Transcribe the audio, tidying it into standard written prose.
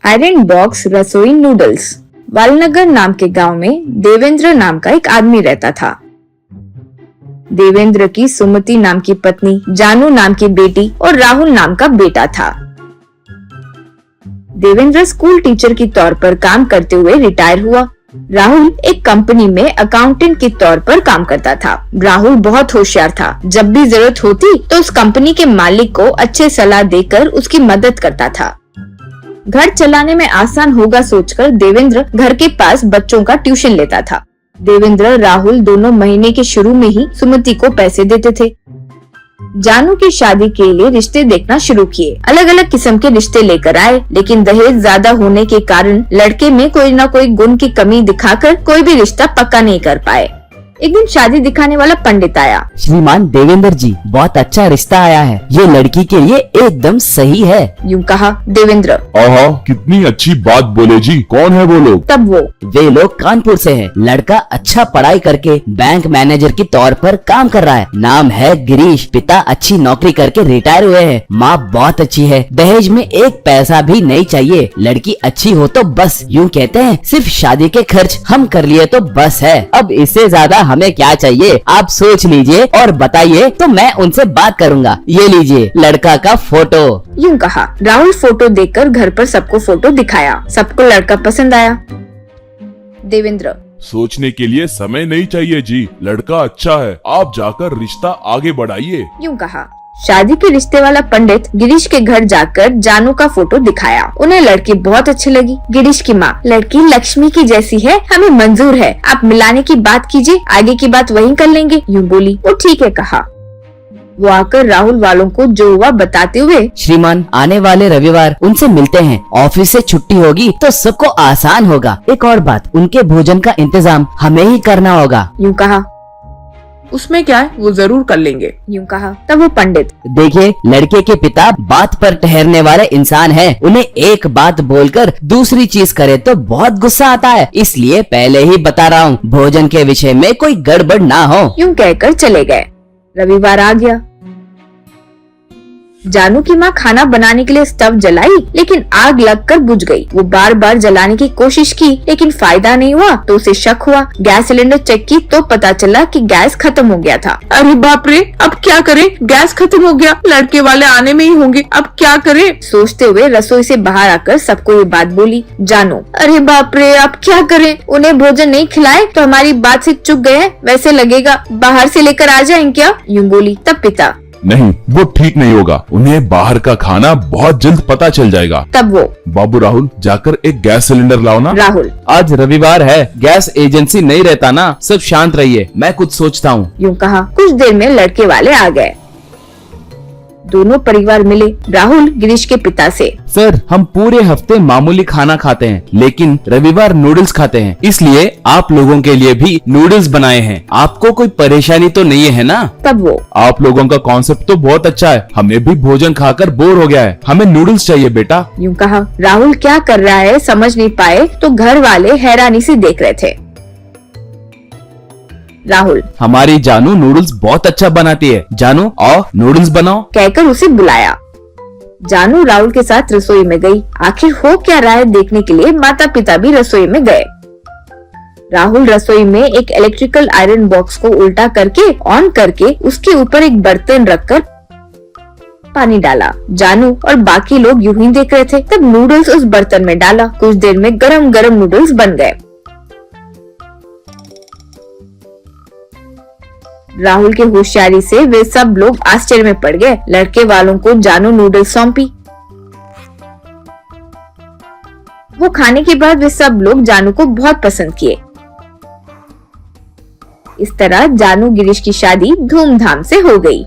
Iron box रसोई noodles. वालनगर नाम के गांव में देवेंद्र नाम का एक आदमी रहता था। देवेंद्र की सुमति नाम की पत्नी, जानू नाम की बेटी और राहुल नाम का बेटा था। देवेंद्र स्कूल टीचर के तौर पर काम करते हुए रिटायर हुआ। राहुल एक कंपनी में अकाउंटेंट के तौर पर काम करता था। राहुल बहुत होशियार था। जब भी जरूरत होती तो उस कंपनी के मालिक को अच्छे सलाह देकर उसकी मदद करता था। घर चलाने में आसान होगा सोचकर देवेंद्र घर के पास बच्चों का ट्यूशन लेता था। देवेंद्र राहुल दोनों महीने के शुरू में ही सुमति को पैसे देते थे। जानू की शादी के लिए रिश्ते देखना शुरू किए। अलग अलग किस्म के रिश्ते लेकर आए, लेकिन दहेज ज्यादा होने के कारण लड़के में कोई न कोई गुण की कमी दिखाकर कोई भी रिश्ता पक्का नहीं कर पाए। एक दिन शादी दिखाने वाला पंडित आया। श्रीमान देवेंद्र जी, बहुत अच्छा रिश्ता आया है। ये लड़की के लिए एकदम सही है। यूँ कहा देवेंद्र। आहा, कितनी अच्छी बात बोले जी। कौन है वो लोग? तब वो, वे लोग कानपुर से हैं। लड़का अच्छा पढ़ाई करके बैंक मैनेजर के तौर पर काम कर रहा है। नाम है गिरीश। पिता अच्छी नौकरी करके रिटायर हुए हैं। माँ बहुत अच्छी है। दहेज में एक पैसा भी नहीं चाहिए। लड़की अच्छी हो तो बस, यूँ कहते हैं सिर्फ शादी के खर्च हम कर लिए तो बस है। अब इससे ज्यादा हमें क्या चाहिए? आप सोच लीजिए और बताइए तो मैं उनसे बात करूंगा। ये लीजिए लड़का का फोटो। यूँ कहा। राहुल फोटो देखकर घर पर सबको फोटो दिखाया। सबको लड़का पसंद आया। देवेंद्र, सोचने के लिए समय नहीं चाहिए जी। लड़का अच्छा है, आप जाकर रिश्ता आगे बढ़ाइए। यूँ कहा। शादी के रिश्ते वाला पंडित गिरीश के घर जाकर जानू का फोटो दिखाया। उन्हें लड़की बहुत अच्छी लगी। गिरीश की माँ, लड़की लक्ष्मी की जैसी है, हमें मंजूर है। आप मिलाने की बात कीजिए, आगे की बात वहीं कर लेंगे। यूँ बोली। वो ठीक है कहा। वो आकर राहुल वालों को जो हुआ बताते हुए, श्रीमान आने वाले रविवार उनसे मिलते हैं। ऑफिस से छुट्टी होगी तो सबको आसान होगा। एक और बात, उनके भोजन का इंतजाम हमें ही करना होगा। यूँ कहा। उसमें क्या है, वो जरूर कर लेंगे। यूँ कहा। तब वो पंडित, देखिए लड़के के पिता बात पर ठहरने वाले इंसान हैं। उन्हें एक बात बोलकर दूसरी चीज करे तो बहुत गुस्सा आता है। इसलिए पहले ही बता रहा हूँ, भोजन के विषय में कोई गड़बड़ ना हो। यूँ कहकर चले गए। रविवार आ गया। जानू की माँ खाना बनाने के लिए स्टव जलाई, लेकिन आग लगकर बुझ गई। वो बार बार जलाने की कोशिश की, लेकिन फायदा नहीं हुआ तो उसे शक हुआ। गैस सिलेंडर चेक की तो पता चला कि गैस खत्म हो गया था। अरे बाप रे, अब क्या करें? गैस खत्म हो गया। लड़के वाले आने में ही होंगे, अब क्या करें? सोचते हुए रसोई से बाहर आकर सबको ये बात बोली। जानू, अरे बाप रे, अब क्या करें? उन्हें भोजन नहीं खिलाए तो हमारी बात से चूक गए, वैसे लगेगा बाहर से लेकर आ जाएं क्या? यूँ बोली। तब पिता, नहीं, वो ठीक नहीं होगा। उन्हें बाहर का खाना बहुत जल्द पता चल जाएगा। तब वो, बाबू राहुल, जाकर एक गैस सिलेंडर लाओ ना। राहुल, आज रविवार है, गैस एजेंसी नहीं रहता ना। सब शांत रहिए, मैं कुछ सोचता हूँ। यूँ कहा। कुछ देर में लड़के वाले आ गए। दोनों परिवार मिले। राहुल गिरीश के पिता से, सर हम पूरे हफ्ते मामूली खाना खाते हैं, लेकिन रविवार नूडल्स खाते हैं, इसलिए आप लोगों के लिए भी नूडल्स बनाए हैं। आपको कोई परेशानी तो नहीं है ना? तब वो, आप लोगों का कॉन्सेप्ट तो बहुत अच्छा है। हमें भी भोजन खाकर बोर हो गया है। हमें नूडल्स चाहिए बेटा। यूँ कहा। राहुल क्या कर रहा है समझ नहीं पाए तो घर वाले हैरानी से देख रहे थे। राहुल, हमारी जानू नूडल्स बहुत अच्छा बनाती है। जानू आओ नूडल्स बनाओ। कहकर उसे बुलाया। जानू राहुल के साथ रसोई में गई। आखिर हो क्या रहा है देखने के लिए माता पिता भी रसोई में गए। राहुल रसोई में एक इलेक्ट्रिकल आयरन बॉक्स को उल्टा करके ऑन करके उसके ऊपर एक बर्तन रखकर पानी डाला। जानू और बाकी लोग यूं ही देख रहे थे। तब नूडल्स उस बर्तन में डाला। कुछ देर में गरम गरम नूडल्स बन गए। राहुल के होशियारी से वे सब लोग आश्चर्य में पड़ गए। लड़के वालों को जानू नूडल्स सौंपी। वो खाने के बाद वे सब लोग जानू को बहुत पसंद किए। इस तरह जानू गिरीश की शादी धूमधाम से हो गई।